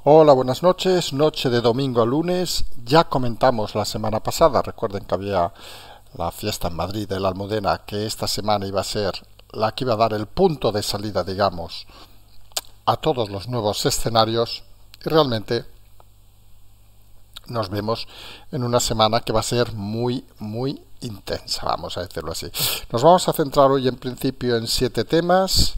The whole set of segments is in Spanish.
Hola, buenas noches. Noche de domingo a lunes. Ya comentamos la semana pasada, recuerden que había la fiesta en Madrid de la Almudena, que esta semana iba a ser la que iba a dar el punto de salida, digamos, a todos los nuevos escenarios. Y realmente nos vemos en una semana que va a ser muy intensa, vamos a decirlo así. Nos vamos a centrar hoy en principio en 7 temas.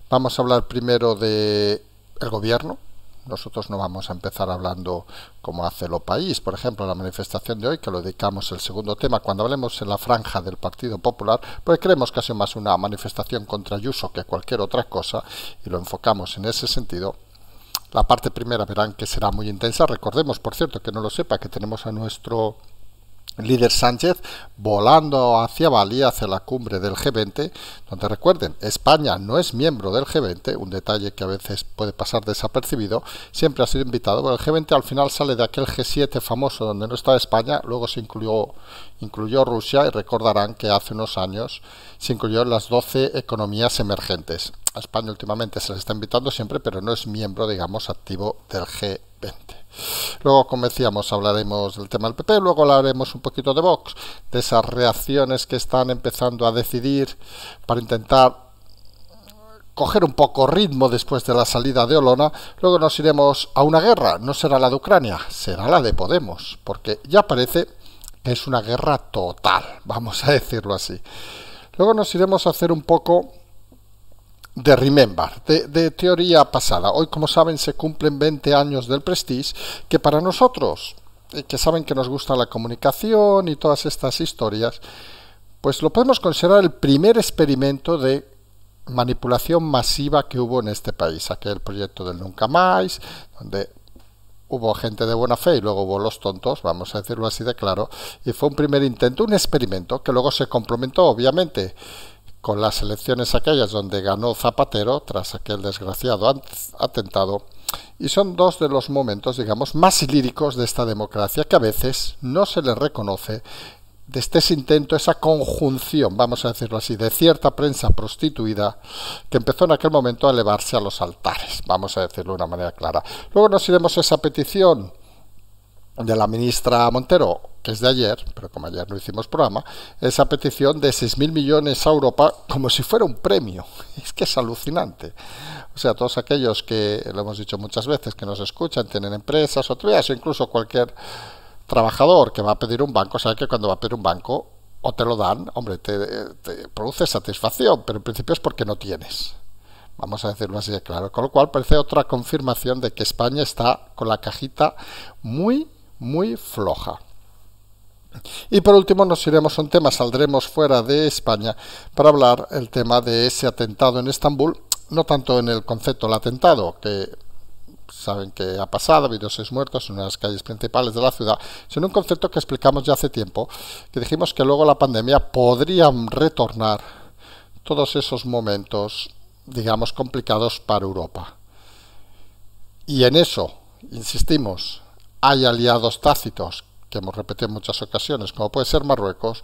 Vamos a hablar primero de el gobierno. Nosotros no vamos a empezar hablando como hace lo país, por ejemplo, la manifestación de hoy, que lo dedicamos el segundo tema cuando hablemos en la franja del Partido Popular, porque creemos que ha sido más una manifestación contra Ayuso que cualquier otra cosa, y lo enfocamos en ese sentido. La parte primera verán que será muy intensa. Recordemos, por cierto, que no lo sepa, que tenemos a nuestro líder Sánchez volando hacia Bali, hacia la cumbre del G20, donde recuerden, España no es miembro del G20, un detalle que a veces puede pasar desapercibido, siempre ha sido invitado, pero el G20 al final sale de aquel G7 famoso donde no estaba España, luego se incluyó Rusia, y recordarán que hace unos años se incluyó en las 12 economías emergentes. A España últimamente se les está invitando siempre, pero no es miembro, digamos, activo del G20. Luego, como decíamos, hablaremos del tema del PP, luego hablaremos un poquito de Vox, de esas reacciones que están empezando a decidir para intentar coger un poco ritmo después de la salida de Olona. Luego nos iremos a una guerra, no será la de Ucrania, será la de Podemos, porque ya parece que es una guerra total, vamos a decirlo así. Luego nos iremos a hacer un poco de Remember, de teoría pasada. Hoy, como saben, se cumplen 20 años del Prestige, que para nosotros, que saben que nos gusta la comunicación y todas estas historias, pues lo podemos considerar el primer experimento de manipulación masiva que hubo en este país. Aquel proyecto del Nunca Más, donde hubo gente de buena fe y luego hubo los tontos, vamos a decirlo así de claro, y fue un primer intento, un experimento que luego se complementó, obviamente, con las elecciones aquellas donde ganó Zapatero tras aquel desgraciado atentado, y son dos de los momentos, digamos, más líricos de esta democracia que a veces no se le reconoce desde ese intento, esa conjunción, vamos a decirlo así, de cierta prensa prostituida que empezó en aquel momento a elevarse a los altares, vamos a decirlo de una manera clara. Luego nos iremos a esa petición de la ministra Montero, que es de ayer, pero como ayer no hicimos programa, esa petición de 6.000 millones a Europa como si fuera un premio. Es que es alucinante. O sea, todos aquellos que, lo hemos dicho muchas veces, que nos escuchan, tienen empresas o o incluso cualquier trabajador que va a pedir un banco, sabe que cuando va a pedir un banco o te lo dan, hombre, te produce satisfacción, pero en principio es porque no tienes. Vamos a decirlo así de claro. Con lo cual parece otra confirmación de que España está con la cajita muy floja. Y por último nos iremos a un tema, saldremos fuera de España para hablar el tema de ese atentado en Estambul, no tanto en el concepto del atentado, que saben que ha pasado, ha habido 6 muertos en una de las calles principales de la ciudad, sino un concepto que explicamos ya hace tiempo, que dijimos que luego la pandemia podrían retornar todos esos momentos, digamos, complicados para Europa. Y en eso, insistimos, hay aliados tácitos, que hemos repetido en muchas ocasiones, como puede ser Marruecos,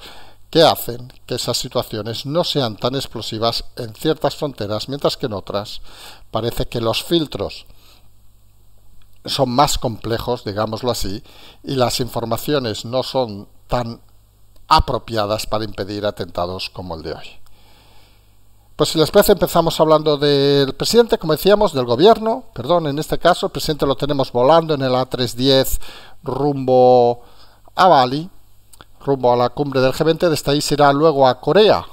que hacen que esas situaciones no sean tan explosivas en ciertas fronteras, mientras que en otras parece que los filtros son más complejos, digámoslo así, y las informaciones no son tan apropiadas para impedir atentados como el de hoy. Pues si les parece, empezamos hablando del presidente, como decíamos, del gobierno, perdón, en este caso el presidente lo tenemos volando en el A310 rumbo a Bali, rumbo a la cumbre del G20, desde ahí se irá luego a Corea.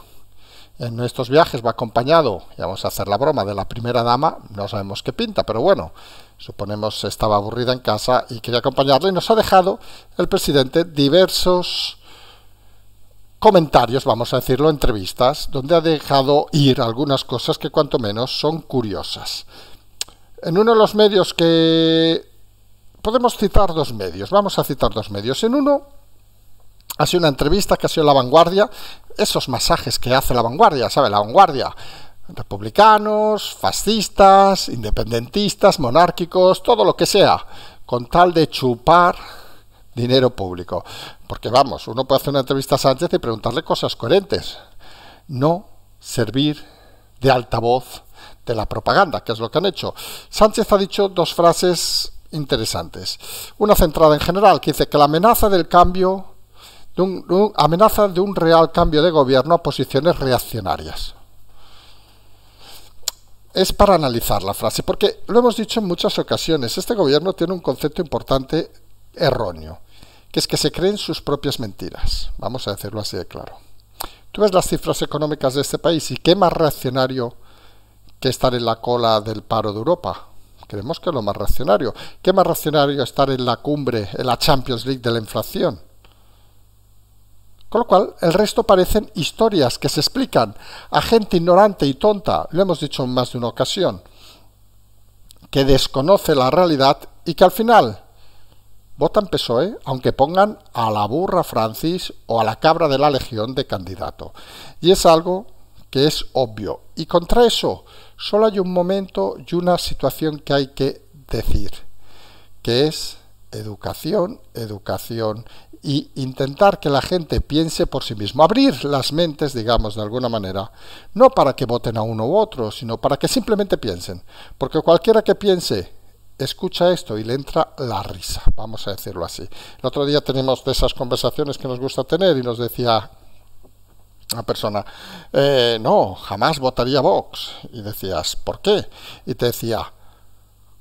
En estos viajes va acompañado, y vamos a hacer la broma, de la primera dama, no sabemos qué pinta, pero bueno, suponemos estaba aburrida en casa y quería acompañarla, y nos ha dejado el presidente diversos comentarios, vamos a decirlo, entrevistas, donde ha dejado ir algunas cosas que cuanto menos son curiosas. En uno de los medios que podemos citar dos medios, vamos a citar dos medios. En uno ha sido una entrevista que ha sido La Vanguardia, esos masajes que hace La Vanguardia, ¿sabe? La Vanguardia, republicanos, fascistas, independentistas, monárquicos, todo lo que sea, con tal de chupar dinero público. Porque vamos, uno puede hacer una entrevista a Sánchez y preguntarle cosas coherentes, no servir de altavoz de la propaganda, que es lo que han hecho. Sánchez ha dicho dos frases interesantes. Una centrada en general que dice que la amenaza del cambio, amenaza de un real cambio de gobierno a posiciones reaccionarias. Es para analizar la frase, porque lo hemos dicho en muchas ocasiones, este gobierno tiene un concepto importante erróneo, que es que se creen sus propias mentiras. Vamos a decirlo así de claro. Tú ves las cifras económicas de este país y qué más reaccionario que estar en la cola del paro de Europa. Creemos que es lo más reaccionario. ¿Qué más reaccionario estar en la cumbre, en la Champions League de la inflación? Con lo cual, el resto parecen historias que se explican a gente ignorante y tonta, lo hemos dicho en más de una ocasión, que desconoce la realidad y que al final votan PSOE, aunque pongan a la burra Francis o a la cabra de la Legión de candidato. Y es algo que es obvio. Y contra eso solo hay un momento y una situación que hay que decir, que es educación, educación, y intentar que la gente piense por sí mismo, abrir las mentes, digamos, de alguna manera, no para que voten a uno u otro, sino para que simplemente piensen, porque cualquiera que piense escucha esto y le entra la risa, vamos a decirlo así. El otro día tenemos de esas conversaciones que nos gusta tener y nos decía una persona, no, jamás votaría Vox, y decías, ¿por qué? Y te decía,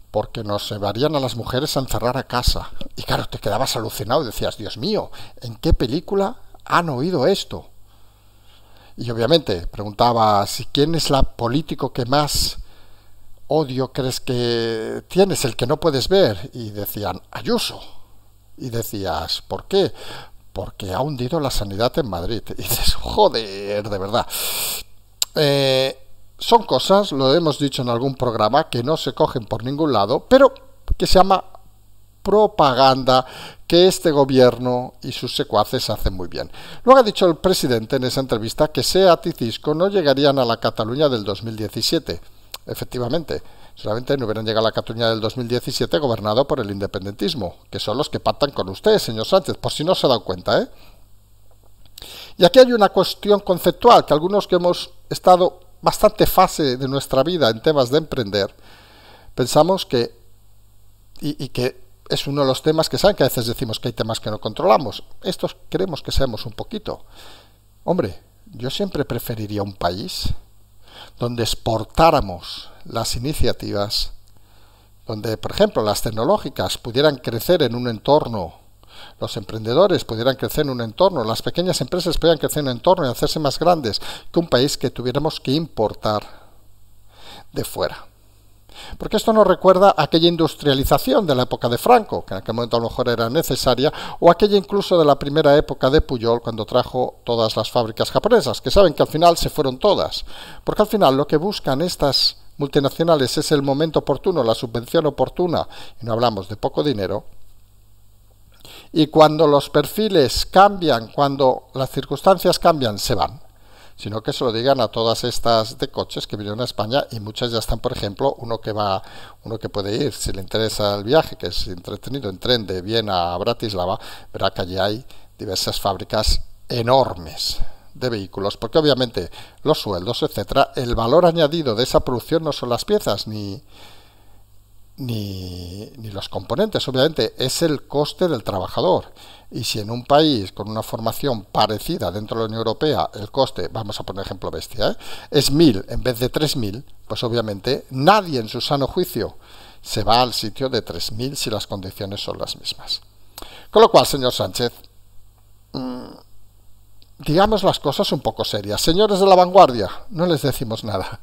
porque nos llevarían a las mujeres a encerrar a casa. Y claro, te quedabas alucinado y decías, Dios mío, ¿en qué película han oído esto? Y obviamente preguntaba, si ¿quién es el político que más odio crees que tienes, el que no puedes ver? Y decían, Ayuso. Y decías, ¿por qué? Porque ha hundido la sanidad en Madrid. Y dices, joder, de verdad. Son cosas, lo hemos dicho en algún programa, que no se cogen por ningún lado, pero que se llama propaganda, que este gobierno y sus secuaces hacen muy bien. Luego ha dicho el presidente en esa entrevista que SEAT y Cisco no llegarían a la Cataluña del 2017. Efectivamente, solamente no hubieran llegado a la Cataluña del 2017 gobernado por el independentismo, que son los que pactan con usted, señor Sánchez, por si no se ha dado cuenta, ¿eh? Y aquí hay una cuestión conceptual, que algunos que hemos estado bastante fase de nuestra vida en temas de emprender, pensamos que, y que es uno de los temas que saben que a veces decimos que hay temas que no controlamos. Estos queremos que seamos un poquito. Hombre, yo siempre preferiría un país donde exportáramos las iniciativas, donde, por ejemplo, las tecnológicas pudieran crecer en un entorno, los emprendedores pudieran crecer en un entorno, las pequeñas empresas pudieran crecer en un entorno y hacerse más grandes que un país que tuviéramos que importar de fuera. Porque esto nos recuerda a aquella industrialización de la época de Franco, que en aquel momento a lo mejor era necesaria, o aquella incluso de la primera época de Pujol, cuando trajo todas las fábricas japonesas, que saben que al final se fueron todas. Porque al final lo que buscan estas multinacionales es el momento oportuno, la subvención oportuna, y no hablamos de poco dinero. Y cuando los perfiles cambian, cuando las circunstancias cambian, se van. Sino que se lo digan a todas estas de coches que vinieron a España y muchas ya están, por ejemplo, uno que puede ir, si le interesa el viaje, que es entretenido, en tren de Viena a Bratislava, verá que allí hay diversas fábricas enormes de vehículos, porque obviamente los sueldos, etcétera, el valor añadido de esa producción no son las piezas ni los componentes, obviamente es el coste del trabajador. Y si en un país con una formación parecida dentro de la Unión Europea el coste, vamos a poner ejemplo bestia, es 1.000 en vez de 3.000, pues obviamente nadie en su sano juicio se va al sitio de 3.000 si las condiciones son las mismas. Con lo cual, señor Sánchez, digamos las cosas un poco serias. Señores de la vanguardia, no les decimos nada,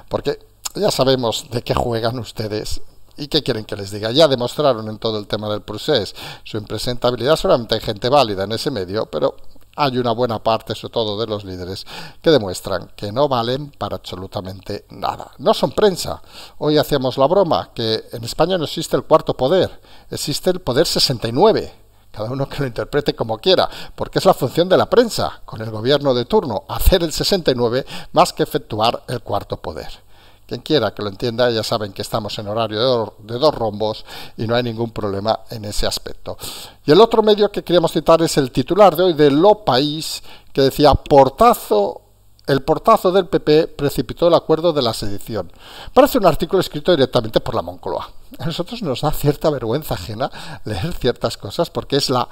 porque ya sabemos de qué juegan ustedes. ¿Y qué quieren que les diga? Ya demostraron en todo el tema del procés su impresentabilidad. Solamente hay gente válida en ese medio, pero hay una buena parte, sobre todo de los líderes, que demuestran que no valen para absolutamente nada. No son prensa. Hoy hacíamos la broma que en España no existe el cuarto poder, existe el poder 69. Cada uno que lo interprete como quiera, porque es la función de la prensa, con el gobierno de turno, hacer el 69 más que efectuar el cuarto poder. Quien quiera que lo entienda, ya saben que estamos en horario de dos rombos y no hay ningún problema en ese aspecto. Y el otro medio que queríamos citar es el titular de hoy de Lo País, que decía, el portazo del PP precipitó el acuerdo de la sedición. Parece un artículo escrito directamente por la Moncloa. A nosotros nos da cierta vergüenza ajena leer ciertas cosas porque es la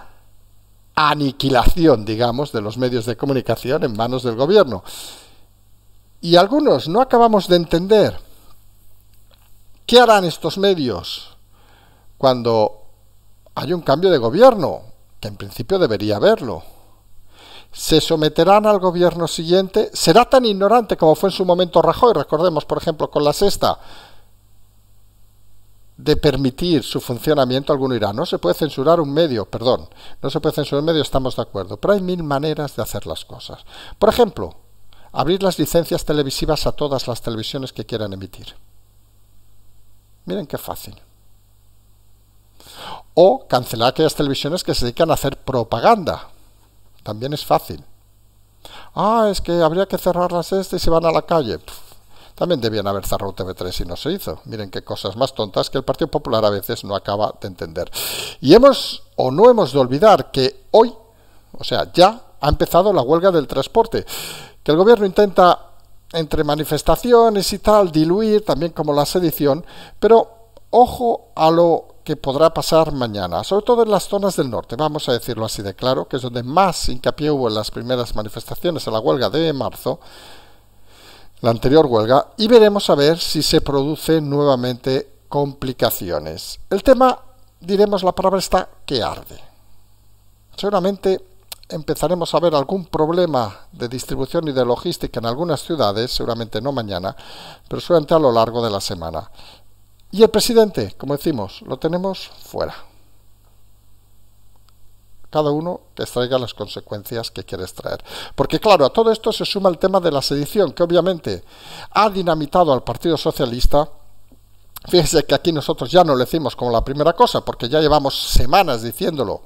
aniquilación, digamos, de los medios de comunicación en manos del gobierno. Y algunos no acabamos de entender qué harán estos medios cuando hay un cambio de gobierno, que en principio debería haberlo. ¿Se someterán al gobierno siguiente? ¿Será tan ignorante como fue en su momento Rajoy? Recordemos, por ejemplo, con la Sexta, de permitir su funcionamiento. Alguno dirá, no se puede censurar un medio, perdón, no se puede censurar un medio, estamos de acuerdo, pero hay mil maneras de hacer las cosas. Por ejemplo, abrir las licencias televisivas a todas las televisiones que quieran emitir. Miren qué fácil. O cancelar aquellas televisiones que se dedican a hacer propaganda. También es fácil. Es que habría que cerrarlas y se van a la calle. También debían haber cerrado TV3 y no se hizo. Miren qué cosas más tontas que el Partido Popular a veces no acaba de entender. Y no hemos de olvidar que hoy, o sea, ya ha empezado la huelga del transporte, que el gobierno intenta, entre manifestaciones y tal, diluir, también como la sedición, pero ojo a lo que podrá pasar mañana, sobre todo en las zonas del norte, vamos a decirlo así de claro, que es donde más hincapié hubo en las primeras manifestaciones, en la huelga de marzo, la anterior huelga, y veremos a ver si se producen nuevamente complicaciones. El tema, diremos la palabra esta, que arde. Seguramente empezaremos a ver algún problema de distribución y de logística en algunas ciudades, seguramente no mañana, pero seguramente a lo largo de la semana. Y el presidente, como decimos, lo tenemos fuera. Cada uno que extraiga las consecuencias que quiere extraer. Porque claro, a todo esto se suma el tema de la sedición, que obviamente ha dinamitado al Partido Socialista. Fíjense que aquí nosotros ya no lo decimos como la primera cosa, porque ya llevamos semanas diciéndolo.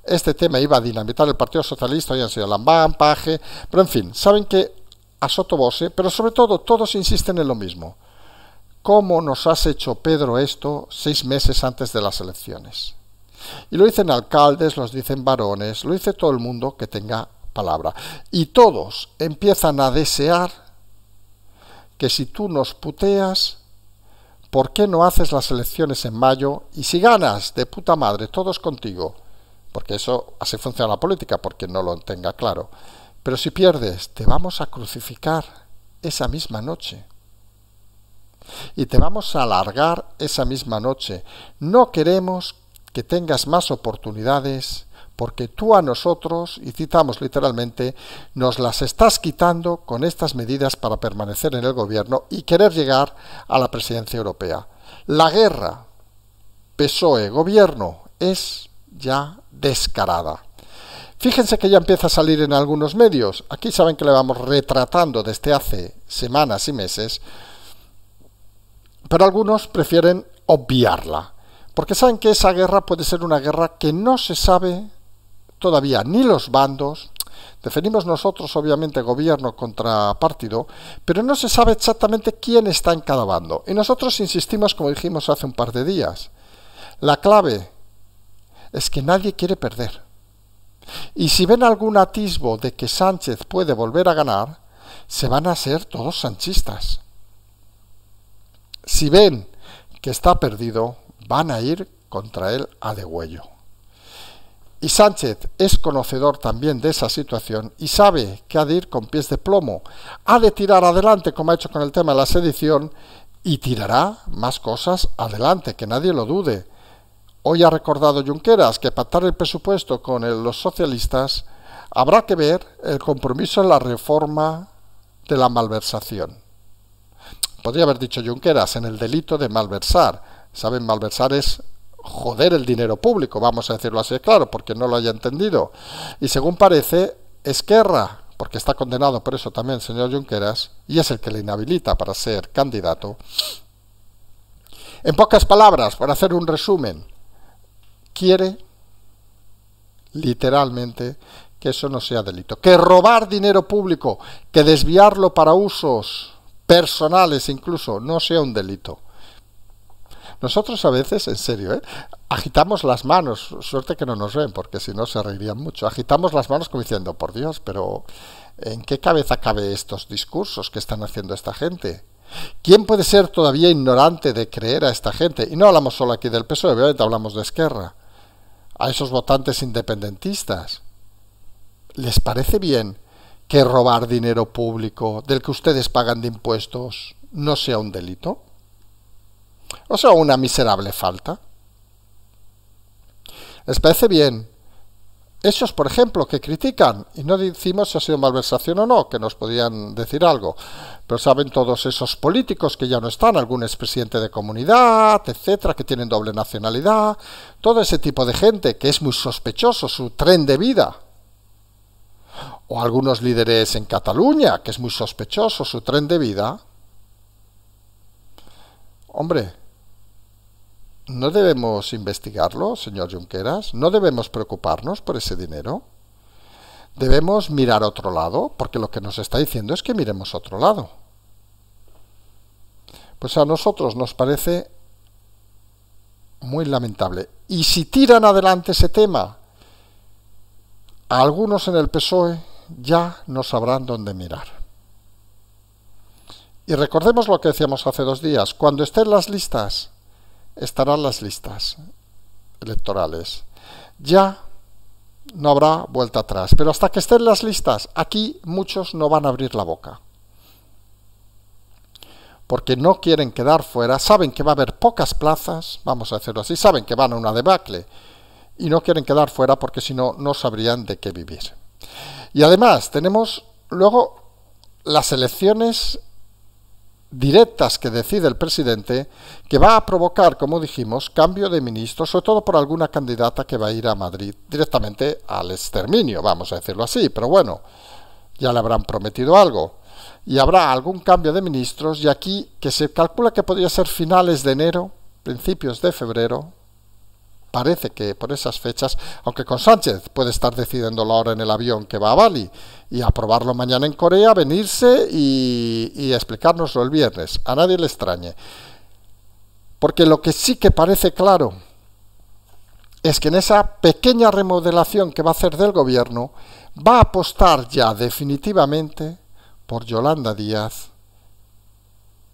Este tema iba a dinamitar el Partido Socialista, hoy han sido Lambán, Paje, pero en fin, saben que a sotobose, pero sobre todo todos insisten en lo mismo. ¿Cómo nos has hecho, Pedro, esto 6 meses antes de las elecciones? Y lo dicen alcaldes, lo dicen varones, lo dice todo el mundo que tenga palabra. Y todos empiezan a desear que si tú nos puteas, ¿por qué no haces las elecciones en mayo? Y si ganas, de puta madre, todos contigo. Porque eso, así funciona la política, porque no lo tenga claro. Pero si pierdes, te vamos a crucificar esa misma noche. Y te vamos a alargar esa misma noche. No queremos que tengas más oportunidades porque tú a nosotros, y citamos literalmente, nos las estás quitando con estas medidas para permanecer en el gobierno y querer llegar a la presidencia europea. La guerra PSOE-gobierno es ya descarada. Fíjense que ya empieza a salir en algunos medios. Aquí saben que le vamos retratando desde hace semanas y meses, pero algunos prefieren obviarla, porque saben que esa guerra puede ser una guerra que no se sabe todavía ni los bandos. Definimos nosotros, obviamente, gobierno contra partido, pero no se sabe exactamente quién está en cada bando. Y nosotros insistimos, como dijimos hace un par de días, la clave es que nadie quiere perder. Y si ven algún atisbo de que Sánchez puede volver a ganar, se van a ser todos sanchistas. Si ven que está perdido, van a ir contra él a degüello. Y Sánchez es conocedor también de esa situación y sabe que ha de ir con pies de plomo. Ha de tirar adelante, como ha hecho con el tema de la sedición, y tirará más cosas adelante, que nadie lo dude. Hoy ha recordado Junqueras que pactar el presupuesto con los socialistas habrá que ver el compromiso en la reforma de la malversación. Podría haber dicho Junqueras en el delito de malversar. Saben, malversar es joder el dinero público, vamos a decirlo así de claro, porque no lo haya entendido. Y según parece, Esquerra, porque está condenado por eso también el señor Junqueras, y es el que le inhabilita para ser candidato. En pocas palabras, para hacer un resumen, quiere literalmente que eso no sea delito, que robar dinero público, que desviarlo para usos personales incluso, no sea un delito. Nosotros a veces, en serio, agitamos las manos, suerte que no nos ven, porque si no se reirían mucho, agitamos las manos como diciendo, por Dios, pero ¿en qué cabeza cabe estos discursos que están haciendo esta gente? ¿Quién puede ser todavía ignorante de creer a esta gente? Y no hablamos solo aquí del PSOE, obviamente hablamos de Esquerra. A esos votantes independentistas. ¿Les parece bien que robar dinero público del que ustedes pagan de impuestos no sea un delito? ¿O sea una miserable falta? ¿Les parece bien? Esos, por ejemplo, que critican, y no decimos si ha sido malversación o no, que nos podían decir algo, pero saben todos esos políticos que ya no están, algún expresidente de comunidad, etcétera, que tienen doble nacionalidad, todo ese tipo de gente que es muy sospechoso su tren de vida, o algunos líderes en Cataluña, que es muy sospechoso su tren de vida. Hombre, ¿no debemos investigarlo, señor Junqueras? ¿No debemos preocuparnos por ese dinero? Debemos mirar a otro lado, porque lo que nos está diciendo es que miremos a otro lado. Pues a nosotros nos parece muy lamentable. Y si tiran adelante ese tema, a algunos en el PSOE ya no sabrán dónde mirar. Y recordemos lo que decíamos hace 2 días, cuando estén las listas, estarán las listas electorales. Ya no habrá vuelta atrás, pero hasta que estén las listas, aquí muchos no van a abrir la boca. Porque no quieren quedar fuera, saben que va a haber pocas plazas, vamos a decirlo así, saben que van a una debacle, y no quieren quedar fuera porque si no, no sabrían de qué vivir. Y además tenemos luego las elecciones directas que decide el presidente, que va a provocar, como dijimos, cambio de ministro, sobre todo por alguna candidata que va a ir a Madrid directamente al exterminio, vamos a decirlo así, pero bueno, ya le habrán prometido algo. Y habrá algún cambio de ministros, y aquí, que se calcula que podría ser finales de enero, principios de febrero, parece que por esas fechas, aunque con Sánchez puede estar decidiéndolo ahora en el avión que va a Bali y aprobarlo mañana en Corea, venirse y explicárnoslo el viernes. A nadie le extrañe. Porque lo que sí que parece claro es que en esa pequeña remodelación que va a hacer del gobierno, va a apostar ya definitivamente por Yolanda Díaz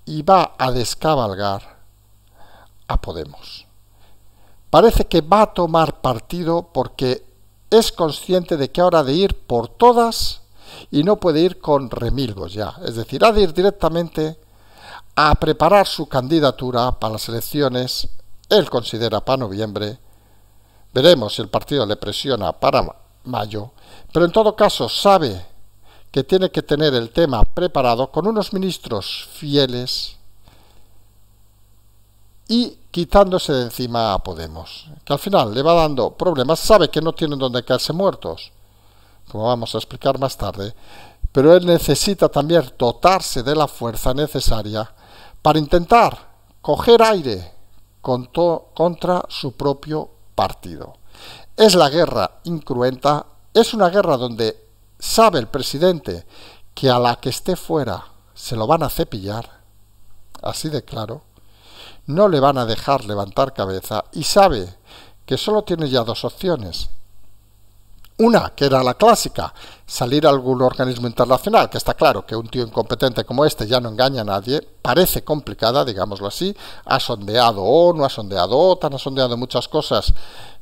y va a descabalgar a Podemos. Parece que va a tomar partido porque es consciente de que ahora ha de ir por todas y no puede ir con remilgos ya. Es decir, ha de ir directamente a preparar su candidatura para las elecciones, él considera para noviembre, veremos si el partido le presiona para mayo, pero en todo caso sabe que tiene que tener el tema preparado con unos ministros fieles y quitándose de encima a Podemos, que al final le va dando problemas, sabe que no tienen donde caerse muertos, como vamos a explicar más tarde, pero él necesita también dotarse de la fuerza necesaria para intentar coger aire contra su propio partido. Es la guerra incruenta, es una guerra donde sabe el presidente que a la que esté fuera se lo van a cepillar, así de claro, no le van a dejar levantar cabeza y sabe que solo tiene ya 2 opciones. Una, que era la clásica, salir a algún organismo internacional, que está claro que un tío incompetente como este ya no engaña a nadie, parece complicada, digámoslo así, ha sondeado ONU, ha sondeado OTAN, ha sondeado muchas cosas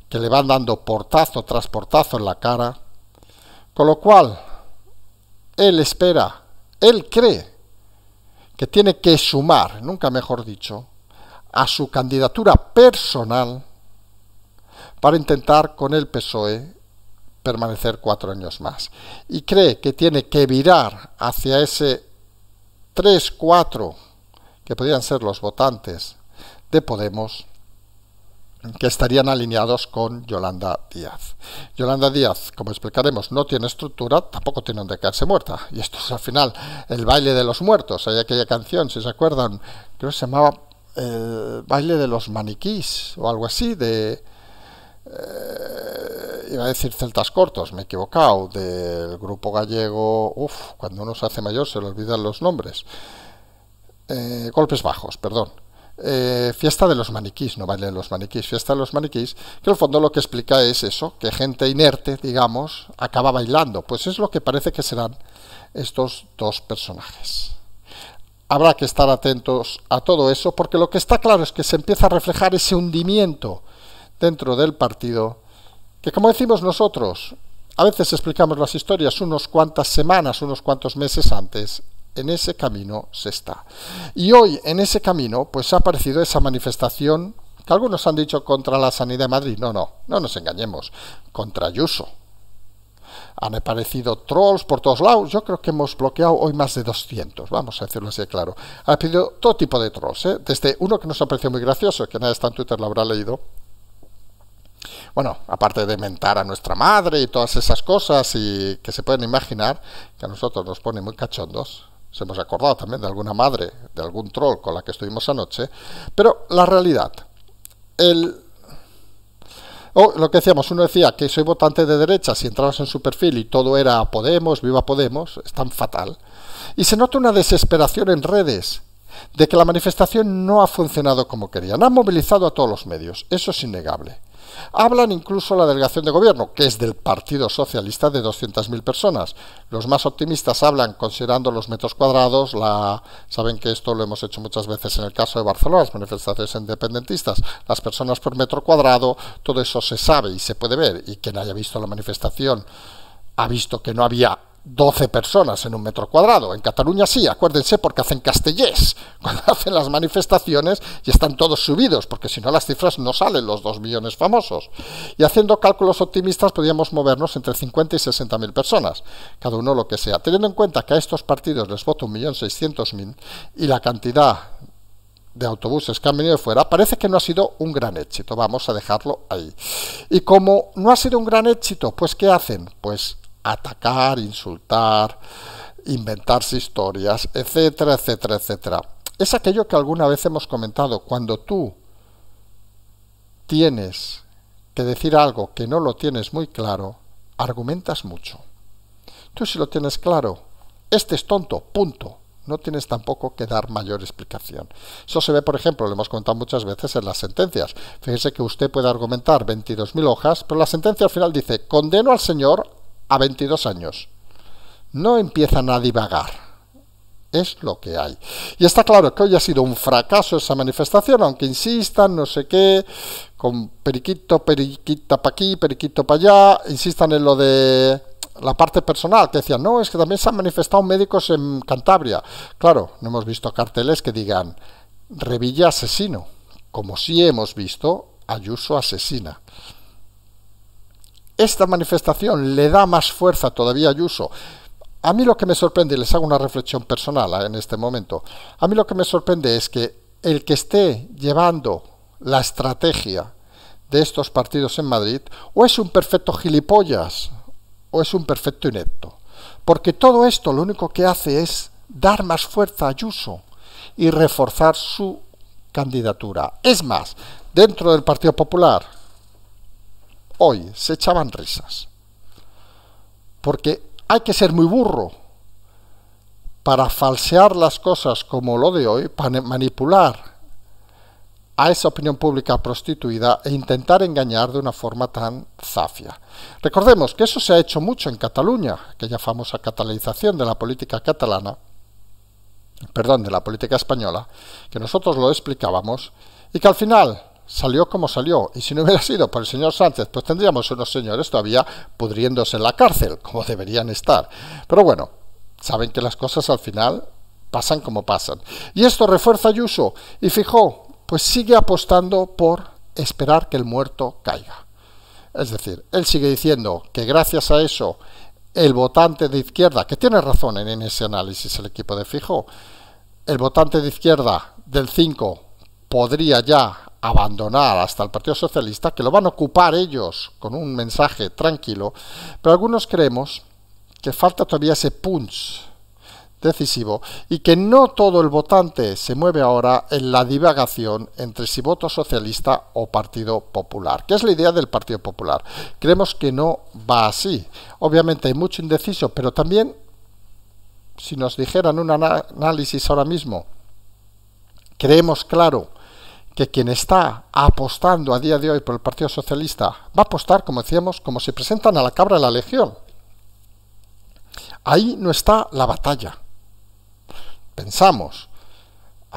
que le van dando portazo tras portazo en la cara, con lo cual él espera, él cree que tiene que sumar, nunca mejor dicho, a su candidatura personal para intentar con el PSOE permanecer 4 años más. Y cree que tiene que virar hacia ese 3-4 que podrían ser los votantes de Podemos, que estarían alineados con Yolanda Díaz. Yolanda Díaz, como explicaremos, no tiene estructura, tampoco tiene donde caerse muerta. Y esto es al final el baile de los muertos. Hay aquella canción, si se acuerdan, creo que se llamaba el baile de los maniquís o algo así, de iba a decir Celtas Cortos, me he equivocado, del grupo gallego, cuando uno se hace mayor se le olvidan los nombres, Golpes Bajos, perdón, Fiesta de los maniquís, no baile de los maniquís, Fiesta de los maniquís, que en el fondo lo que explica es eso, que gente inerte, digamos, acaba bailando. Pues es lo que parece que serán estos 2 personajes. habrá que estar atentos a todo eso, porque lo que está claro es que se empieza a reflejar ese hundimiento dentro del partido, que como decimos nosotros, a veces explicamos las historias unos cuantas semanas, unos cuantos meses antes. En ese camino se está. Y hoy en ese camino pues ha aparecido esa manifestación que algunos han dicho contra la Sanidad de Madrid. No nos engañemos, contra Ayuso. Han aparecido trolls por todos lados. Yo creo que hemos bloqueado hoy más de 200, vamos a decirlo así, claro. Ha aparecido todo tipo de trolls, desde uno que nos ha parecido muy gracioso, que nadie está en Twitter, lo habrá leído. Bueno, aparte de mentar a nuestra madre y todas esas cosas y que se pueden imaginar, que a nosotros nos pone muy cachondos. Nos hemos acordado también de alguna madre, de algún troll con la que estuvimos anoche. Pero la realidad, lo que decíamos, uno decía que soy votante de derecha, si entrabas en su perfil y todo era Podemos, viva Podemos, es tan fatal. Y se nota una desesperación en redes de que la manifestación no ha funcionado como querían. Han movilizado a todos los medios, eso es innegable. Hablan incluso la delegación de gobierno, que es del Partido Socialista, de 200.000 personas. Los más optimistas hablan considerando los metros cuadrados. Saben que esto lo hemos hecho muchas veces en el caso de Barcelona, las manifestaciones independentistas. Las personas por metro cuadrado, todo eso se sabe y se puede ver. Y quien haya visto la manifestación ha visto que no había 12 personas en un metro cuadrado. En Cataluña sí, acuérdense, porque hacen castellers cuando hacen las manifestaciones y están todos subidos, porque si no las cifras no salen los 2 millones famosos. Y haciendo cálculos optimistas podríamos movernos entre 50 y 60.000 personas, cada uno lo que sea. Teniendo en cuenta que a estos partidos les vota 1.600.000 y la cantidad de autobuses que han venido de fuera, parece que no ha sido un gran éxito. Vamos a dejarlo ahí. Y como no ha sido un gran éxito, pues ¿qué hacen? Pues atacar, insultar, inventarse historias, etcétera, etcétera, etcétera. Es aquello que alguna vez hemos comentado. Cuando tú tienes que decir algo que no lo tienes muy claro, argumentas mucho. Tú si lo tienes claro, este es tonto, punto. No tienes tampoco que dar mayor explicación. Eso se ve, por ejemplo, lo hemos contado muchas veces en las sentencias. Fíjese que usted puede argumentar 22.000 hojas, pero la sentencia al final dice, condeno al señor a 22 años. No empiezan a divagar. Es lo que hay. Y está claro que hoy ha sido un fracaso esa manifestación, aunque insistan, no sé qué, con periquito, periquita para aquí, periquito para allá, insistan en lo de la parte personal, que decían, no, es que también se han manifestado médicos en Cantabria. Claro, no hemos visto carteles que digan Revilla asesino, como sí hemos visto Ayuso asesina. Esta manifestación le da más fuerza todavía a Ayuso. A mí lo que me sorprende, y les hago una reflexión personal en este momento, a mí lo que me sorprende es que el que esté llevando la estrategia de estos partidos en Madrid, o es un perfecto gilipollas, o es un perfecto inepto. Porque todo esto lo único que hace es dar más fuerza a Ayuso y reforzar su candidatura. Es más, dentro del Partido Popular, hoy se echaban risas, porque hay que ser muy burro para falsear las cosas como lo de hoy, para manipular a esa opinión pública prostituida e intentar engañar de una forma tan zafia. Recordemos que eso se ha hecho mucho en Cataluña, aquella famosa catalanización de la política catalana, perdón, de la política española, que nosotros lo explicábamos y que al final salió como salió, y si no hubiera sido por el señor Sánchez, pues tendríamos unos señores todavía pudriéndose en la cárcel, como deberían estar. Pero bueno, saben que las cosas al final pasan como pasan. Y esto refuerza a Ayuso, y Feijóo, pues sigue apostando por esperar que el muerto caiga. Es decir, él sigue diciendo que gracias a eso, el votante de izquierda, que tiene razón en ese análisis el equipo de Feijóo, el votante de izquierda del 5 podría ya abandonar hasta el Partido Socialista, que lo van a ocupar ellos con un mensaje tranquilo, pero algunos creemos que falta todavía ese punch decisivo y que no todo el votante se mueve ahora en la divagación entre si voto socialista o Partido Popular, que es la idea del Partido Popular. Creemos que no va así. Obviamente hay mucho indeciso, pero también si nos dijeran un análisis ahora mismo, creemos claro que quien está apostando a día de hoy por el Partido Socialista va a apostar, como decíamos, como si presentan a la cabra de la Legión. Ahí no está la batalla. Pensamos,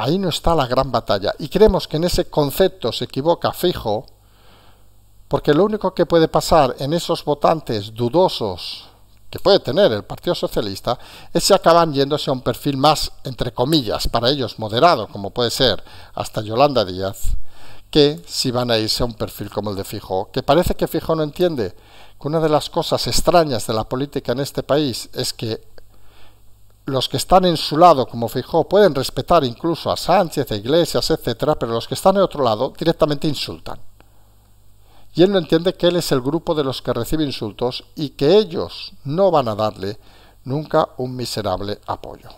Ahí no está la gran batalla. Y creemos que en ese concepto se equivoca Feijóo, porque lo único que puede pasar en esos votantes dudosos que puede tener el Partido Socialista es si acaban yéndose a un perfil más, entre comillas, para ellos moderado, como puede ser hasta Yolanda Díaz, que si van a irse a un perfil como el de Feijóo, que parece que Feijóo no entiende que una de las cosas extrañas de la política en este país es que los que están en su lado, como Feijóo, pueden respetar incluso a Sánchez, a Iglesias, etcétera, pero los que están en otro lado directamente insultan. Y él no entiende que él es el grupo de los que recibe insultos y que ellos no van a darle nunca un miserable apoyo.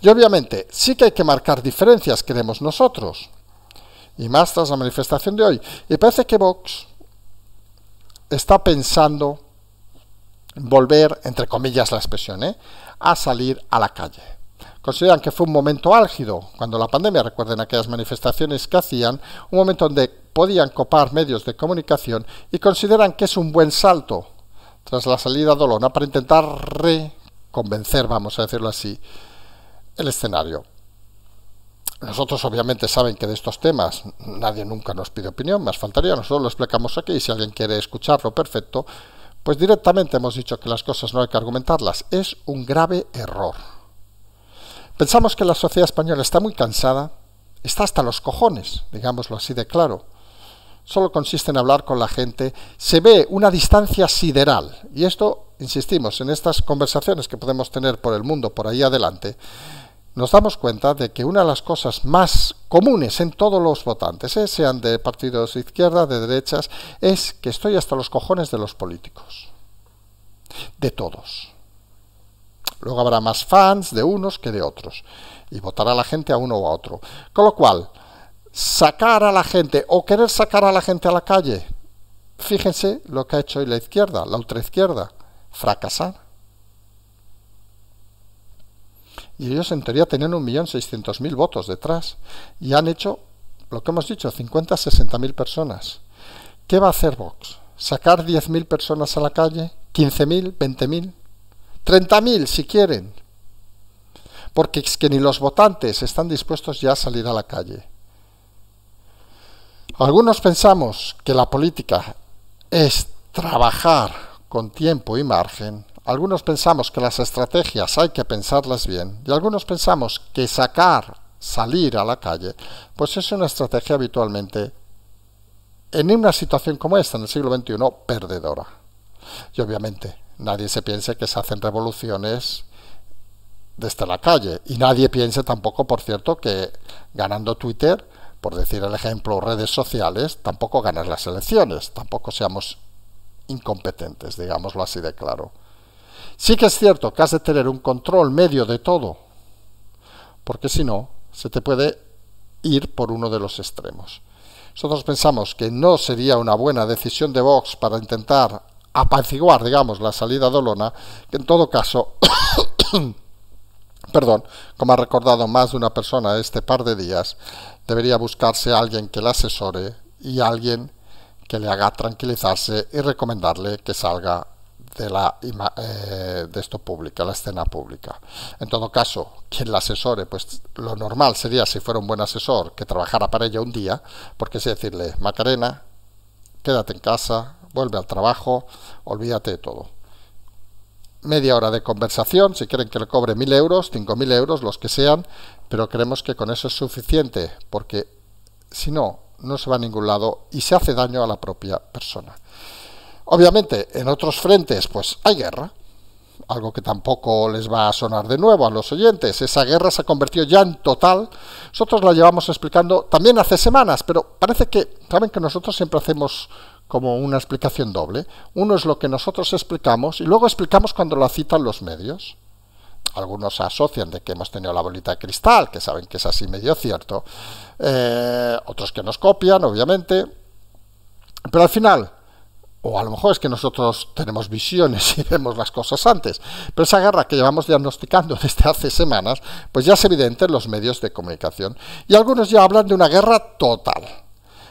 Y obviamente sí que hay que marcar diferencias, creemos nosotros, y más tras la manifestación de hoy. Y parece que Vox está pensando volver, entre comillas la expresión, a salir a la calle. Consideran que fue un momento álgido cuando la pandemia, recuerden aquellas manifestaciones que hacían, un momento donde podían copar medios de comunicación, y consideran que es un buen salto tras la salida de Olona para intentar reconvencer, vamos a decirlo así, el escenario. Nosotros obviamente saben que de estos temas nadie nunca nos pide opinión, más faltaría, nosotros lo explicamos aquí y si alguien quiere escucharlo, perfecto, pues directamente hemos dicho que las cosas no hay que argumentarlas. Es un grave error. Pensamos que la sociedad española está muy cansada, está hasta los cojones, digámoslo así de claro. Solo consiste en hablar con la gente, se ve una distancia sideral. Y esto, insistimos, en estas conversaciones que podemos tener por el mundo, por ahí adelante, nos damos cuenta de que una de las cosas más comunes en todos los votantes, sean de partidos de izquierda, de derechas, es que estoy hasta los cojones de los políticos. De todos. Luego habrá más fans de unos que de otros. Y votará la gente a uno o a otro. Con lo cual, sacar a la gente o querer sacar a la gente a la calle, fíjense lo que ha hecho hoy la izquierda, la ultraizquierda, fracasar. Y ellos en teoría tenían 1.600.000 votos detrás y han hecho, lo que hemos dicho, 50 60.000 personas. ¿Qué va a hacer Vox? ¿Sacar 10.000 personas a la calle? ¿15.000? ¿20.000? ¿30.000 si quieren? Porque es que ni los votantes están dispuestos ya a salir a la calle. Algunos pensamos que la política es trabajar con tiempo y margen. Algunos pensamos que las estrategias hay que pensarlas bien. Y algunos pensamos que salir a la calle, pues es una estrategia habitualmente, en una situación como esta, en el siglo XXI, perdedora. Y obviamente nadie se piense que se hacen revoluciones desde la calle. Y nadie piense tampoco, por cierto, que ganando Twitter, por decir el ejemplo, redes sociales, tampoco ganas las elecciones, tampoco seamos incompetentes, digámoslo así de claro. Sí que es cierto que has de tener un control medio de todo, porque si no, se te puede ir por uno de los extremos. Nosotros pensamos que no sería una buena decisión de Vox para intentar apaciguar, digamos, la salida de Olona, que en todo caso, perdón, como ha recordado más de una persona este par de días, debería buscarse a alguien que le asesore y alguien que le haga tranquilizarse y recomendarle que salga de esto pública, la escena pública. En todo caso, quien la asesore, pues lo normal sería, si fuera un buen asesor, que trabajara para ella un día, porque es decirle, Macarena, quédate en casa, vuelve al trabajo, olvídate de todo. Media hora de conversación, si quieren que le cobre 1.000 euros, 5.000 euros, los que sean, pero creemos que con eso es suficiente, porque si no, no se va a ningún lado y se hace daño a la propia persona. Obviamente, en otros frentes, pues hay guerra, algo que tampoco les va a sonar de nuevo a los oyentes. Esa guerra se ha convertido ya en total. Nosotros la llevamos explicando también hace semanas, pero parece que, saben que nosotros siempre hacemos como una explicación doble. Uno es lo que nosotros explicamos y luego explicamos cuando lo citan los medios. Algunos asocian de que hemos tenido la bolita de cristal, que saben que es así medio cierto. Otros que nos copian, obviamente. Pero al final, o a lo mejor es que nosotros tenemos visiones y vemos las cosas antes, pero esa guerra que llevamos diagnosticando desde hace semanas, pues ya es evidente en los medios de comunicación. Y algunos ya hablan de una guerra total.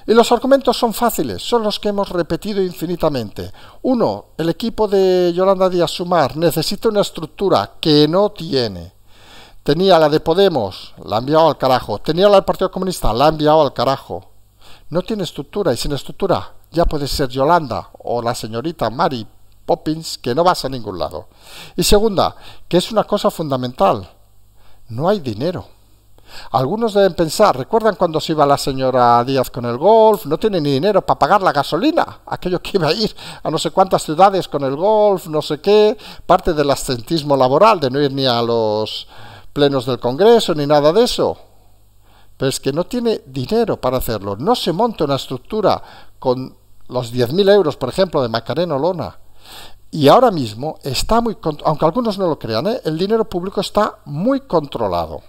Y los argumentos son fáciles, son los que hemos repetido infinitamente. Uno, el equipo de Yolanda Díaz Sumar necesita una estructura que no tiene. Tenía la de Podemos, la ha enviado al carajo. Tenía la del Partido Comunista, la ha enviado al carajo. No tiene estructura, y sin estructura ya puede ser Yolanda o la señorita Mary Poppins, que no vas a ningún lado. Y segunda, que es una cosa fundamental, no hay dinero. Algunos deben pensar, ¿recuerdan cuando se iba la señora Díaz con el Golf? No tiene ni dinero para pagar la gasolina, aquello que iba a ir a no sé cuántas ciudades con el Golf, no sé qué, parte del absentismo laboral, de no ir ni a los plenos del Congreso, ni nada de eso. Pero es que no tiene dinero para hacerlo, no se monta una estructura con los 10.000 euros, por ejemplo, de Macarena Olona. Y ahora mismo está muy, aunque algunos no lo crean, el dinero público está muy controlado.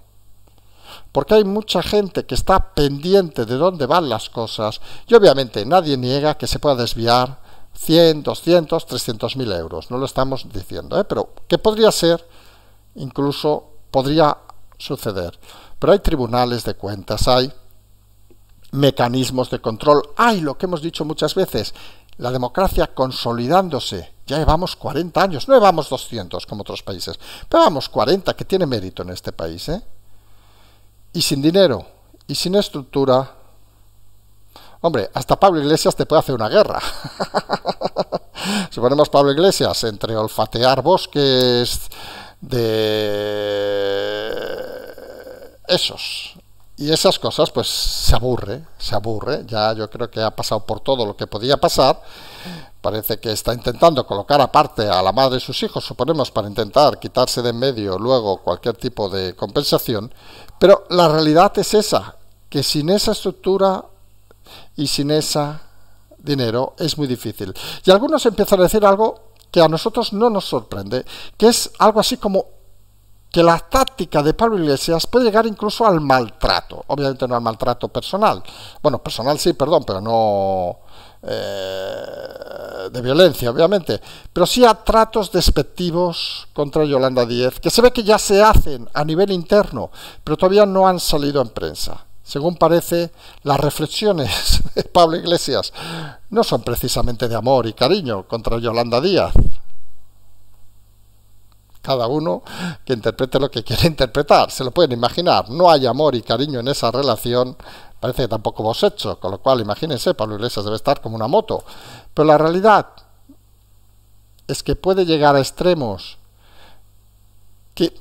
Porque hay mucha gente que está pendiente de dónde van las cosas y obviamente nadie niega que se pueda desviar 100, 200, 300.000 euros. No lo estamos diciendo, pero que podría ser, incluso podría suceder. Pero hay tribunales de cuentas, hay mecanismos de control, hay lo que hemos dicho muchas veces, la democracia consolidándose. Ya llevamos 40 años, no llevamos 200 como otros países, pero llevamos 40, que tiene mérito en este país, Y sin dinero, y sin estructura, hombre, hasta Pablo Iglesias te puede hacer una guerra. Si ponemos Pablo Iglesias entre olfatear bosques de esos y esas cosas, pues se aburre, ya yo creo que ha pasado por todo lo que podía pasar. Parece que está intentando colocar aparte a la madre de sus hijos, suponemos, para intentar quitarse de en medio luego cualquier tipo de compensación, pero la realidad es esa, que sin esa estructura y sin ese dinero es muy difícil. Y algunos empiezan a decir algo que a nosotros no nos sorprende, que es algo así como que la táctica de Pablo Iglesias puede llegar incluso al maltrato, obviamente no al maltrato personal, bueno, personal sí, perdón, pero no de violencia, obviamente, pero sí a tratos despectivos contra Yolanda Díaz, que se ve que ya se hacen a nivel interno, pero todavía no han salido en prensa. Según parece, las reflexiones de Pablo Iglesias no son precisamente de amor y cariño contra Yolanda Díaz. Cada uno que interprete lo que quiere interpretar, se lo pueden imaginar, no hay amor y cariño en esa relación, parece que tampoco vos hecho, con lo cual imagínense, Pablo Iglesias debe estar como una moto, pero la realidad es que puede llegar a extremos que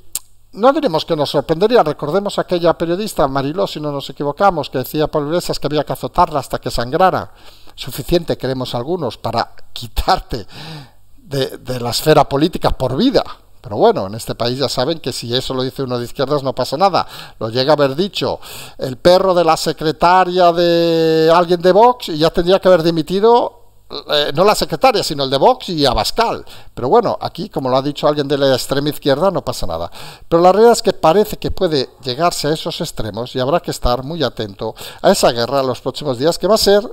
no diremos que nos sorprendería. Recordemos a aquella periodista, Mariló, si no nos equivocamos, que decía a Pablo Iglesias que había que azotarla hasta que sangrara. Suficiente, queremos algunos, para quitarte de la esfera política por vida. Pero bueno, en este país ya saben que si eso lo dice uno de izquierdas no pasa nada. Lo llega a haber dicho el perro de la secretaria de alguien de Vox y ya tendría que haber dimitido, no la secretaria, sino el de Vox y Abascal. Pero bueno, aquí, como lo ha dicho alguien de la extrema izquierda, no pasa nada. Pero la realidad es que parece que puede llegarse a esos extremos y habrá que estar muy atento a esa guerra en los próximos días, que va a ser,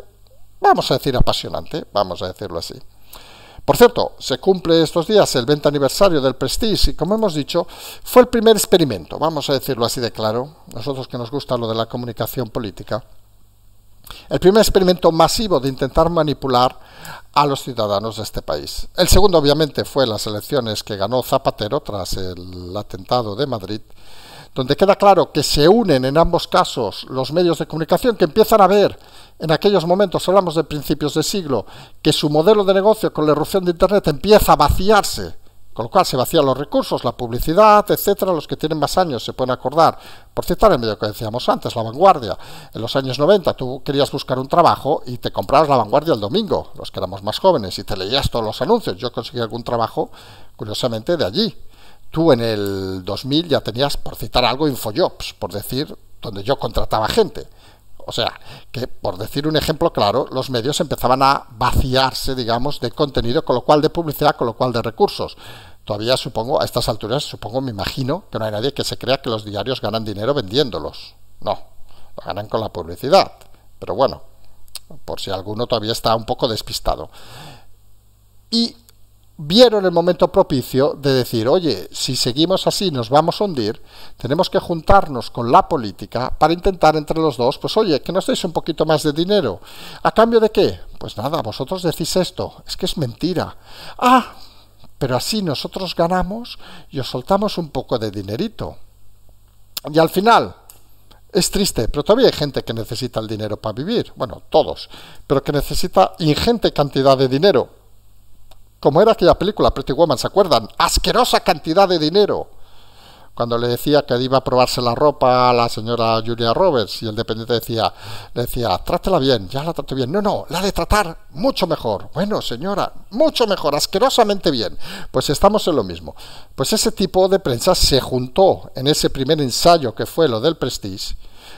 vamos a decir, apasionante, vamos a decirlo así. Por cierto, se cumple estos días el 20 aniversario del Prestige y, como hemos dicho, fue el primer experimento, vamos a decirlo así de claro, nosotros que nos gusta lo de la comunicación política, el primer experimento masivo de intentar manipular a los ciudadanos de este país. El segundo, obviamente, fue las elecciones que ganó Zapatero tras el atentado de Madrid, donde queda claro que se unen en ambos casos los medios de comunicación, que empiezan a ver en aquellos momentos, hablamos de principios de siglo, que su modelo de negocio con la irrupción de Internet empieza a vaciarse, con lo cual se vacían los recursos, la publicidad, etcétera. Los que tienen más años se pueden acordar, por citar el medio que decíamos antes, La Vanguardia. En los años 90 tú querías buscar un trabajo y te comprabas La Vanguardia el domingo, los que éramos más jóvenes, y te leías todos los anuncios. Yo conseguí algún trabajo, curiosamente, de allí. Tú en el 2000 ya tenías, por citar algo, Infojobs, por decir, donde yo contrataba gente. O sea, que por decir un ejemplo claro, los medios empezaban a vaciarse, digamos, de contenido, con lo cual de publicidad, con lo cual de recursos. Todavía supongo, a estas alturas, me imagino, que no hay nadie que se crea que los diarios ganan dinero vendiéndolos. No, lo ganan con la publicidad. Pero bueno, por si alguno todavía está un poco despistado. Y vieron el momento propicio de decir, oye, si seguimos así nos vamos a hundir, tenemos que juntarnos con la política para intentar entre los dos, pues oye, que nos deis un poquito más de dinero. ¿A cambio de qué? Pues nada, vosotros decís esto, es que es mentira. Ah, pero así nosotros ganamos y os soltamos un poco de dinerito. Y al final, es triste, pero todavía hay gente que necesita el dinero para vivir. Bueno, todos, pero que necesita ingente cantidad de dinero. Como era aquella película, Pretty Woman, ¿se acuerdan? ¡Asquerosa cantidad de dinero! Cuando le decía que iba a probarse la ropa a la señora Julia Roberts y el dependiente le decía, trátela bien, ya la trato bien. No, no, la de tratar mucho mejor. Bueno, señora, mucho mejor, asquerosamente bien. Pues estamos en lo mismo. Pues ese tipo de prensa se juntó en ese primer ensayo que fue lo del Prestige.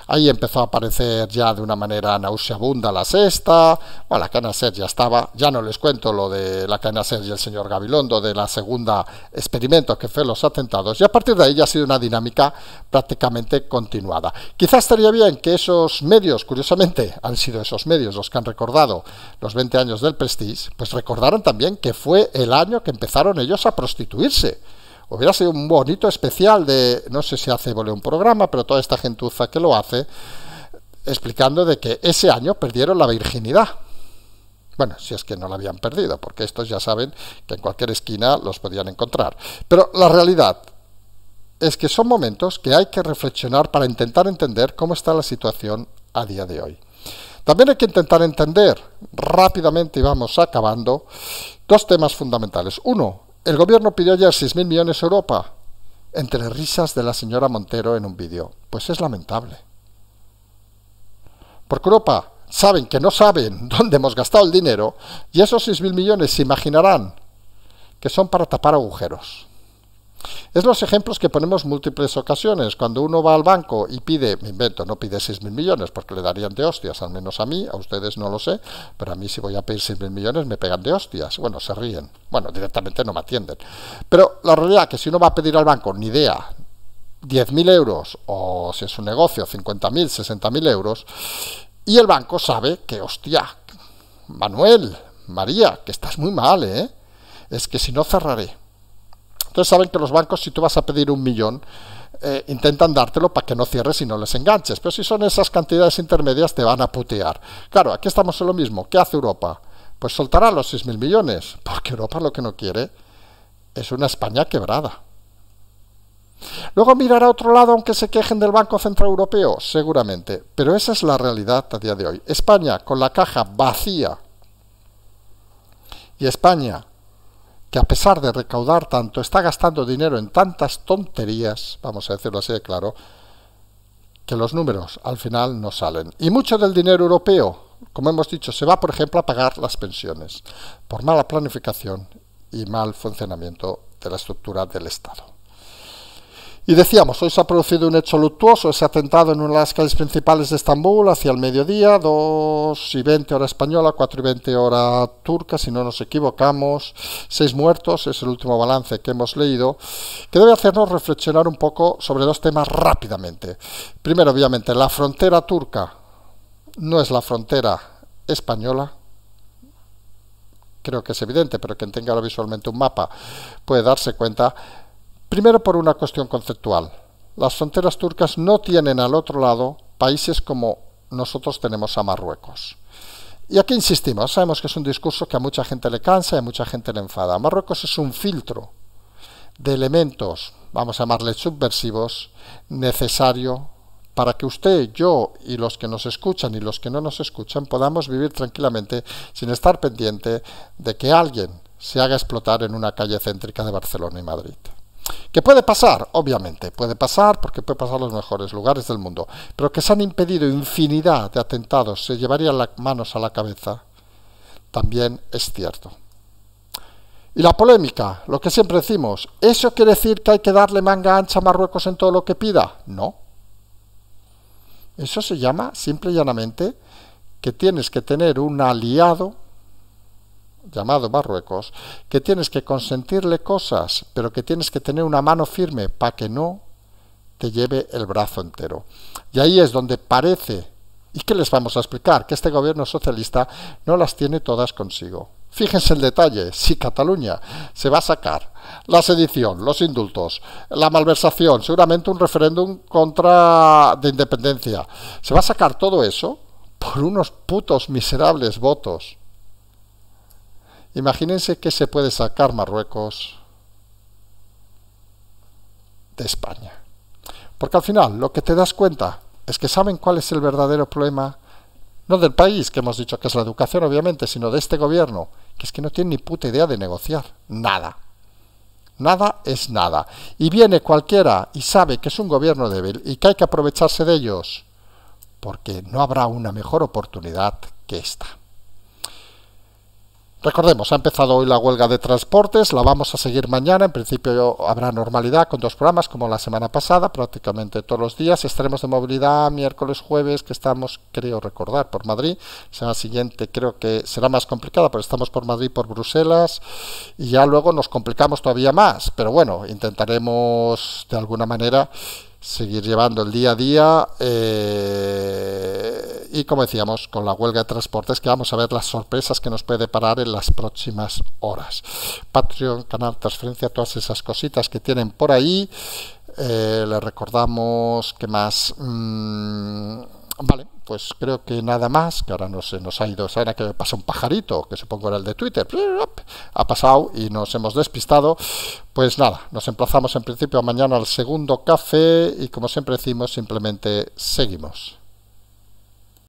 Ahí empezó a aparecer ya de una manera nauseabunda la Sexta, bueno, la cadena SER ya estaba, ya no les cuento lo de la cadena SER y el señor Gabilondo de la segunda experimento que fue los atentados, y a partir de ahí ya ha sido una dinámica prácticamente continuada. Quizás estaría bien que esos medios, curiosamente, han sido esos medios los que han recordado los 20 años del Prestige, pues recordaron también que fue el año que empezaron ellos a prostituirse. Hubiera sido un bonito especial de, no sé si hace un programa, pero toda esta gentuza que lo hace, explicando de que ese año perdieron la virginidad. Bueno, si es que no la habían perdido, porque estos ya saben que en cualquier esquina los podían encontrar. Pero la realidad es que son momentos que hay que reflexionar para intentar entender cómo está la situación a día de hoy. También hay que intentar entender rápidamente, y vamos acabando, dos temas fundamentales. Uno, el gobierno pidió ayer 6.000 millones a Europa, entre risas de la señora Montero en un vídeo. Pues es lamentable. Porque Europa saben que no saben dónde hemos gastado el dinero, y esos 6.000 millones se imaginarán que son para tapar agujeros. Es los ejemplos que ponemos múltiples ocasiones. Cuando uno va al banco y pide, me invento, no pide 6.000 millones porque le darían de hostias, al menos a mí, a ustedes no lo sé, pero a mí si voy a pedir 6.000 millones me pegan de hostias. Bueno, se ríen. Bueno, directamente no me atienden. Pero la realidad es que si uno va a pedir al banco, ni idea, 10.000 euros, o si es un negocio, 50.000, 60.000 euros, y el banco sabe que, hostia, Manuel, María, que estás muy mal, ¿eh? Es que si no cerraré. Entonces saben que los bancos, si tú vas a pedir 1 millón, intentan dártelo para que no cierres y no les enganches. Pero si son esas cantidades intermedias, te van a putear. Claro, aquí estamos en lo mismo. ¿Qué hace Europa? Pues soltará los 6.000 millones, porque Europa lo que no quiere es una España quebrada. Luego mirará a otro lado aunque se quejen del Banco Central Europeo, seguramente. Pero esa es la realidad a día de hoy. España con la caja vacía y España que a pesar de recaudar tanto, está gastando dinero en tantas tonterías, vamos a decirlo así de claro, que los números al final no salen. Y mucho del dinero europeo, como hemos dicho, se va, por ejemplo, a pagar las pensiones, por mala planificación y mal funcionamiento de la estructura del Estado. Y decíamos, hoy se ha producido un hecho luctuoso, ese atentado en una de las calles principales de Estambul hacia el mediodía, 2:20 hora española, 4:20 hora turca, si no nos equivocamos, 6 muertos, es el último balance que hemos leído, que debe hacernos reflexionar un poco sobre dos temas rápidamente. Primero, obviamente, la frontera turca no es la frontera española. Creo que es evidente, pero quien tenga ahora visualmente un mapa puede darse cuenta. Primero por una cuestión conceptual. Las fronteras turcas no tienen al otro lado países como nosotros tenemos a Marruecos. Y aquí insistimos, sabemos que es un discurso que a mucha gente le cansa y a mucha gente le enfada. Marruecos es un filtro de elementos, vamos a llamarle subversivos, necesario para que usted, yo y los que nos escuchan y los que no nos escuchan podamos vivir tranquilamente sin estar pendiente de que alguien se haga explotar en una calle céntrica de Barcelona y Madrid. ¿Qué puede pasar? Obviamente, puede pasar porque puede pasar en los mejores lugares del mundo, pero que se han impedido infinidad de atentados, se llevarían las manos a la cabeza, también es cierto. Y la polémica, lo que siempre decimos, ¿eso quiere decir que hay que darle manga ancha a Marruecos en todo lo que pida? No. Eso se llama, simple y llanamente, que tienes que tener un aliado llamado Marruecos, que tienes que consentirle cosas, pero que tienes que tener una mano firme para que no te lleve el brazo entero. Y ahí es donde parece, ¿y qué les vamos a explicar? Que este gobierno socialista no las tiene todas consigo. Fíjense el detalle, si Cataluña se va a sacar la sedición, los indultos, la malversación, seguramente un referéndum de independencia, se va a sacar todo eso por unos putos miserables votos. Imagínense que se puede sacar Marruecos de España. Porque al final lo que te das cuenta es que saben cuál es el verdadero problema, no del país, que hemos dicho que es la educación obviamente, sino de este gobierno, que es que no tiene ni puta idea de negociar, nada. Nada es nada. Y viene cualquiera y sabe que es un gobierno débil y que hay que aprovecharse de ellos, porque no habrá una mejor oportunidad que esta. Recordemos, ha empezado hoy la huelga de transportes, la vamos a seguir mañana, en principio habrá normalidad con 2 programas como la semana pasada, prácticamente todos los días, estaremos de movilidad miércoles, jueves, que estamos, creo recordar, por Madrid, la semana siguiente creo que será más complicada, pero estamos por Madrid, por Bruselas, y ya luego nos complicamos todavía más, pero bueno, intentaremos de alguna manera seguir llevando el día a día y como decíamos con la huelga de transportes que vamos a ver las sorpresas que nos puede parar en las próximas horas. Patreon, canal, transferencia, todas esas cositas que tienen por ahí. Les recordamos que más vale, pues creo que nada más, que ahora no se nos ha ido, ahora que pasa un pajarito, que supongo era el de Twitter, ha pasado y nos hemos despistado. Pues nada, nos emplazamos en principio mañana al segundo café y como siempre decimos, simplemente seguimos.